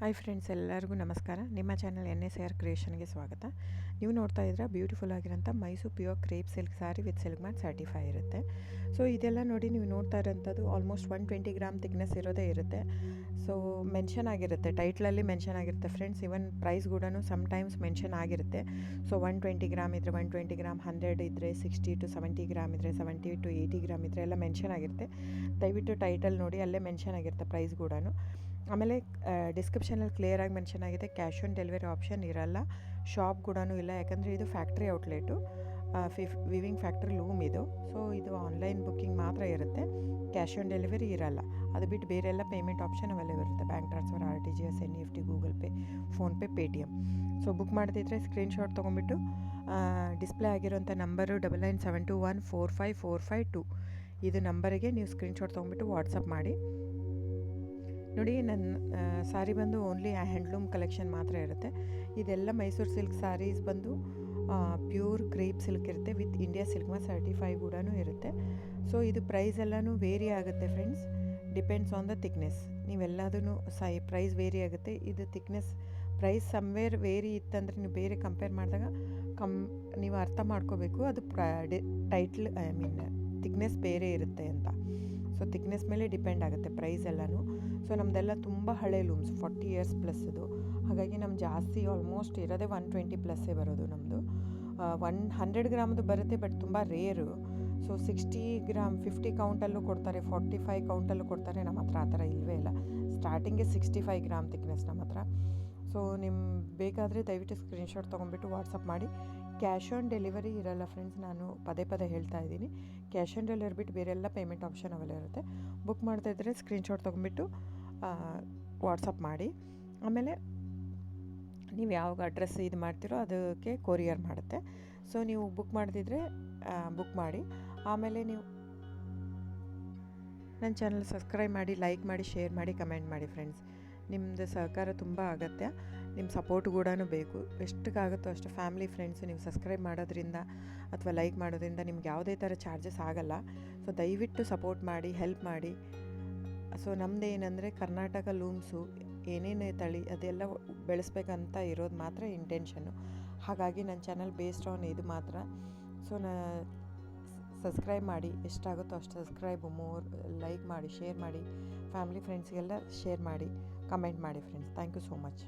Hi friends, ಎಲ್ಲರಿಗೂ ನಮಸ್ಕಾರ. ನಿಮ್ಮ ಚಾನಲ್ NSAR ಕ್ರಿಯೇಷನ್ಗೆ ಸ್ವಾಗತ. ನೀವು ನೋಡ್ತಾ ಇದ್ರೆ ಬ್ಯೂಟಿಫುಲ್ ಆಗಿರೋಂಥ Mysuru pure crepe silk sari with silk ಮ್ಯಾಟ್ ಸರ್ಟಿಫೈ ಇರುತ್ತೆ. ಸೊ ಇದೆಲ್ಲ ನೋಡಿ ನೀವು ನೋಡ್ತಾ ಇರೋಂಥದ್ದು ಆಲ್ಮೋಸ್ಟ್ 120 ಗ್ರಾಮ್ ಥಿಕ್ನೆಸ್ ಇರೋದೇ ಇರುತ್ತೆ. ಸೊ ಮೆನ್ಷನ್ ಆಗಿರುತ್ತೆ, ಟೈಟ್ಲಲ್ಲಿ ಮೆನ್ಷನ್ ಆಗಿರುತ್ತೆ ಫ್ರೆಂಡ್ಸ್. ಇವನ್ ಪ್ರೈಸ್ ಕೂಡ ಸಮ್ಟೈಮ್ಸ್ ಮೆನ್ಷನ್ ಆಗಿರುತ್ತೆ. ಸೊ 120 ಗ್ರಾಮ್ ಇದ್ದರೆ 120 ಗ್ರಾಮ್, 100 ಇದ್ದರೆ 60 to 70 ಗ್ರಾಮ್ ಇದ್ದರೆ 70 to 80 ಗ್ರಾಮ್ ಇದ್ದರೆ ಎಲ್ಲ ಮೆನ್ಷನ್ ಆಗಿರುತ್ತೆ. ದಯವಿಟ್ಟು ಟೈಟಲ್ ನೋಡಿ, ಅಲ್ಲೇ ಮೆನ್ಷನ್ ಆಗಿರುತ್ತೆ ಪ್ರೈಸ್ ಕೂಡ. ಆಮೇಲೆ ಡಿಸ್ಕ್ರಿಪ್ಷನಲ್ಲಿ ಕ್ಲಿಯರಾಗಿ ಮೆನ್ಷನ್ ಆಗಿದೆ, ಕ್ಯಾಶ್ ಆನ್ ಡೆಲಿವರಿ ಆಪ್ಷನ್ ಇರಲ್ಲ, ಶಾಪ್ ಕೂಡ ಇಲ್ಲ. ಯಾಕಂದರೆ ಇದು factory outlet, viewing factory loom ಇದು. ಸೊ ಇದು ಆನ್ಲೈನ್ ಬುಕ್ಕಿಂಗ್ ಮಾತ್ರ ಇರುತ್ತೆ, ಕ್ಯಾಶ್ ಆನ್ ಡೆಲಿವರಿ ಇರಲ್ಲ. ಅದು ಬಿಟ್ಟು ಬೇರೆ ಎಲ್ಲ ಪೇಮೆಂಟ್ ಆಪ್ಷನ್ ಅವೈಲೇಬಲ್ ಇರುತ್ತೆ, bank transfer, RTGS, NEFT, Google pay, PhonePe, Paytm. So book ಮಾಡ್ತಿದ್ರೆ ಸ್ಕ್ರೀನ್ಶಾಟ್ ತೊಗೊಂಬಿಟ್ಟು ಡಿಸ್ಪ್ಲೇ ಆಗಿರೋಂಥ ನಂಬರು 9972145452 ಇದು ನಂಬರಿಗೆ ನೀವು ಸ್ಕ್ರೀನ್ಶಾಟ್ ತೊಗೊಂಬಿಟ್ಟು ವಾಟ್ಸಪ್ ಮಾಡಿ. ನೋಡಿ, ನನ್ನ ಸ್ಯಾರಿ ಬಂದು ಓನ್ಲಿ ಹ್ಯಾಂಡ್ಲೂಮ್ ಕಲೆಕ್ಷನ್ ಮಾತ್ರ ಇರುತ್ತೆ. ಇದೆಲ್ಲ ಮೈಸೂರು ಸಿಲ್ಕ್ ಸ್ಯಾರೀಸ್ ಬಂದು ಪ್ಯೂರ್ ಕ್ರೇಪ್ ಸಿಲ್ಕ್ ಇರುತ್ತೆ, with India silk mark certify ಕೂಡ ಇರುತ್ತೆ. ಸೊ ಇದು ಪ್ರೈಸ್ ಎಲ್ಲನೂ ವೇರಿ ಆಗುತ್ತೆ friends, depends on the thickness. ನೀವೆಲ್ಲದೂ ಪ್ರೈಸ್ ವೇರಿ ಆಗುತ್ತೆ. ಇದು ಥಿಕ್ನೆಸ್ ಪ್ರೈಸ್ ಸಮ್ವೇರ್ ವೇರಿ ಇತ್ತಂದರೆ ನೀವು ಬೇರೆ ಕಂಪೇರ್ ಮಾಡಿದಾಗ ನೀವು ಅರ್ಥ ಮಾಡ್ಕೋಬೇಕು, ಅದು ಥಿಕ್ನೆಸ್ ಬೇರೆ ಇರುತ್ತೆ ಅಂತ. ಸೊ ಥಿಕ್ನೆಸ್ ಮೇಲೆ ಡಿಪೆಂಡ್ ಆಗುತ್ತೆ ಪ್ರೈಸ್ ಎಲ್ಲನೂ. ಸೊ ನಮ್ಮದೆಲ್ಲ ತುಂಬ ಹಳೆ ಲೂಮ್ಸ್, 40 years ಪ್ಲಸ್ ಇದು. ಹಾಗಾಗಿ ನಮ್ಮ ಜಾಸ್ತಿ ಆಲ್ಮೋಸ್ಟ್ ಇರೋದೇ 120 ಪ್ಲಸ್ಸೇ ಬರೋದು ನಮ್ಮದು. 100 ಗ್ರಾಮ್ದು ಬರುತ್ತೆ, ಬಟ್ ತುಂಬ ರೇರು. ಸೊ 60 ಗ್ರಾಮ್ 50 ಕೌಂಟಲ್ಲೂ ಕೊಡ್ತಾರೆ, 45 ಕೌಂಟಲ್ಲೂ ಕೊಡ್ತಾರೆ. ನಮ್ಮ ಹತ್ರ ಆ ಥರ ಇಲ್ಲವೇ ಇಲ್ಲ. ಸ್ಟಾರ್ಟಿಂಗೇ 65 ಗ್ರಾಮ್ ಥಿಕ್ನೆಸ್ ನಮ್ಮ ಹತ್ರ. ಸೊ ಬೇಕಾದರೆ ದಯವಿಟ್ಟು ಸ್ಕ್ರೀನ್ಶಾಟ್ ತೊಗೊಂಡ್ಬಿಟ್ಟು ವಾಟ್ಸಪ್ ಮಾಡಿ. ಕ್ಯಾಶ್ ಆನ್ ಡೆಲಿವರಿ ಇರಲ್ಲ ಫ್ರೆಂಡ್ಸ್, ನಾನು ಪದೇ ಹೇಳ್ತಾ ಇದ್ದೀನಿ. ಕ್ಯಾಶ್ ಆನ್ ಡೆಲಿವರಿ ಬಿಟ್ಟು ಬೇರೆಲ್ಲ ಪೇಮೆಂಟ್ ಆಪ್ಷನ್ ಅವೈಲೇಬಲ್ ಇರುತ್ತೆ. ಬುಕ್ ಮಾಡ್ತಾ ಇದ್ದರೆ ಸ್ಕ್ರೀನ್ಶಾಟ್ ತೊಗೊಂಡ್ಬಿಟ್ಟು ವಾಟ್ಸಪ್ ಮಾಡಿ. ಆಮೇಲೆ ನೀವು ಯಾವಾಗ ಅಡ್ರೆಸ್ ಇದು ಮಾಡ್ತೀರೋ ಅದಕ್ಕೆ ಕೊರಿಯರ್ ಮಾಡುತ್ತೆ. ಸೊ ನೀವು ಬುಕ್ ಮಾಡ್ತಿದ್ರೆ ಬುಕ್ ಮಾಡಿ. ಆಮೇಲೆ ನೀವು ನನ್ನ ಚಾನಲ್ ಸಬ್ಸ್ಕ್ರೈಬ್ ಮಾಡಿ, ಲೈಕ್ ಮಾಡಿ, ಶೇರ್ ಮಾಡಿ, ಕಮೆಂಟ್ ಮಾಡಿ ಫ್ರೆಂಡ್ಸ್. ನಿಮ್ಮದು ಸಹಕಾರ ತುಂಬ ಅಗತ್ಯ, ನಿಮ್ಮ ಸಪೋರ್ಟ್ ಕೂಡ ಬೇಕು. ಎಷ್ಟಕ್ಕಾಗುತ್ತೋ ಅಷ್ಟು ಫ್ಯಾಮಿಲಿ ಫ್ರೆಂಡ್ಸು ನೀವು ಸಬ್ಸ್ಕ್ರೈಬ್ ಮಾಡೋದ್ರಿಂದ ಅಥವಾ ಲೈಕ್ ಮಾಡೋದ್ರಿಂದ ನಿಮ್ಗೆ ಯಾವುದೇ ಥರ ಚಾರ್ಜಸ್ ಆಗಲ್ಲ. ಸೊ ದಯವಿಟ್ಟು ಸಪೋರ್ಟ್ ಮಾಡಿ, ಹೆಲ್ಪ್ ಮಾಡಿ. ಸೊ ನಮ್ಮದು ಏನಂದರೆ ಕರ್ನಾಟಕ ಲೂಮ್ಸು ಏನೇನೇ ತಳಿ ಅದೆಲ್ಲ ಬೆಳೆಸ್ಬೇಕಂತ ಇರೋದು ಮಾತ್ರ ಇಂಟೆನ್ಷನ್ನು. ಹಾಗಾಗಿ ನನ್ನ ಚಾನಲ್ ಬೇಸ್ಡ್ ಆನ್ ಇದು ಮಾತ್ರ. ಸೊ ಸಬ್ಸ್ಕ್ರೈಬ್ ಮಾಡಿ, ಎಷ್ಟಾಗುತ್ತೋ ಅಷ್ಟು ಸಬ್ಸ್ಕ್ರೈಬು, ಲೈಕ್ ಮಾಡಿ, ಶೇರ್ ಮಾಡಿ, ಫ್ಯಾಮಿಲಿ ಫ್ರೆಂಡ್ಸ್ಗೆಲ್ಲ ಶೇರ್ ಮಾಡಿ, ಕಮೆಂಟ್ ಮಾಡಿ friends. Thank you so much.